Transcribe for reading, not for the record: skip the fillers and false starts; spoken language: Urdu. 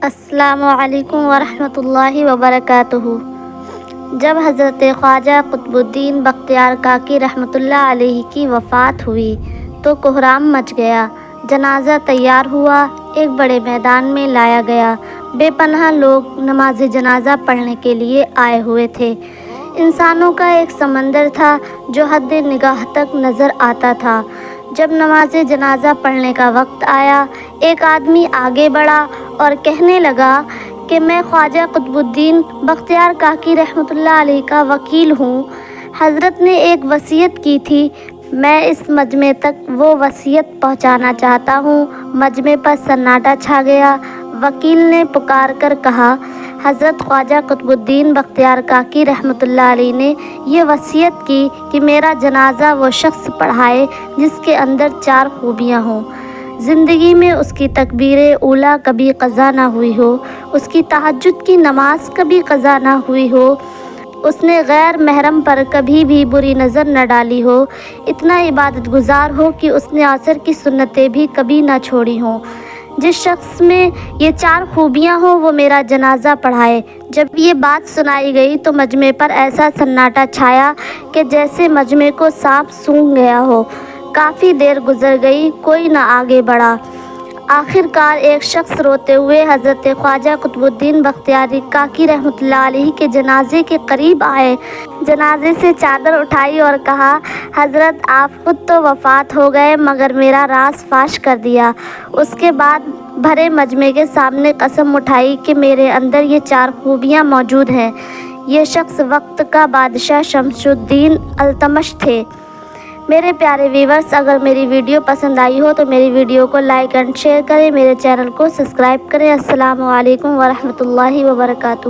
السلام علیکم ورحمۃ اللہ وبرکاتہ۔ جب حضرت خواجہ قطب الدین بختیار کاکی رحمۃ اللہ علیہ کی وفات ہوئی تو کہرام مچ گیا۔ جنازہ تیار ہوا، ایک بڑے میدان میں لایا گیا۔ بے پناہ لوگ نماز جنازہ پڑھنے کے لیے آئے ہوئے تھے۔ انسانوں کا ایک سمندر تھا جو حد نگاہ تک نظر آتا تھا۔ جب نماز جنازہ پڑھنے کا وقت آیا، ایک آدمی آگے بڑھا اور کہنے لگا کہ میں خواجہ قطب الدین بختیار کاکی رحمۃ اللہ علیہ کا وکیل ہوں۔ حضرت نے ایک وصیت کی تھی، میں اس مجمع تک وہ وصیت پہنچانا چاہتا ہوں۔ مجمع پر سناٹا چھا گیا۔ وکیل نے پکار کر کہا، حضرت خواجہ قطب الدین بختیار کاکی رحمۃ اللہ علیہ نے یہ وصیت کی کہ میرا جنازہ وہ شخص پڑھائے جس کے اندر 4 خوبیاں ہوں۔ زندگی میں اس کی تکبیر اولیٰ کبھی قضا نہ ہوئی ہو، اس کی تہجد کی نماز کبھی قضا نہ ہوئی ہو، اس نے غیر محرم پر کبھی بھی بری نظر نہ ڈالی ہو، اتنا عبادت گزار ہو کہ اس نے عصر کی سنتیں بھی کبھی نہ چھوڑی ہوں۔ جس شخص میں یہ 4 خوبیاں ہوں وہ میرا جنازہ پڑھائے۔ جب یہ بات سنائی گئی تو مجمع پر ایسا سناٹا چھایا کہ جیسے مجمع کو سانپ سونگھ گیا ہو۔ کافی دیر گزر گئی، کوئی نہ آگے بڑھا۔ آخر کار ایک شخص روتے ہوئے حضرت خواجہ قطب الدین بختیار کاکی رحمۃ اللہ علیہ کے جنازے کے قریب آئے، جنازے سے چادر اٹھائی اور کہا، حضرت آپ خود تو وفات ہو گئے مگر میرا راز فاش کر دیا۔ اس کے بعد بھرے مجمع کے سامنے قسم اٹھائی کہ میرے اندر یہ 4 خوبیاں موجود ہیں۔ یہ شخص وقت کا بادشاہ شمس الدین التمش تھے۔ میرے پیارے ویورز، اگر میری ویڈیو پسند آئی ہو تو میری ویڈیو کو لائک اینڈ شیئر کریں، میرے چینل کو سبسکرائب کریں۔ السلام علیکم ورحمۃ اللہ وبرکاتہ۔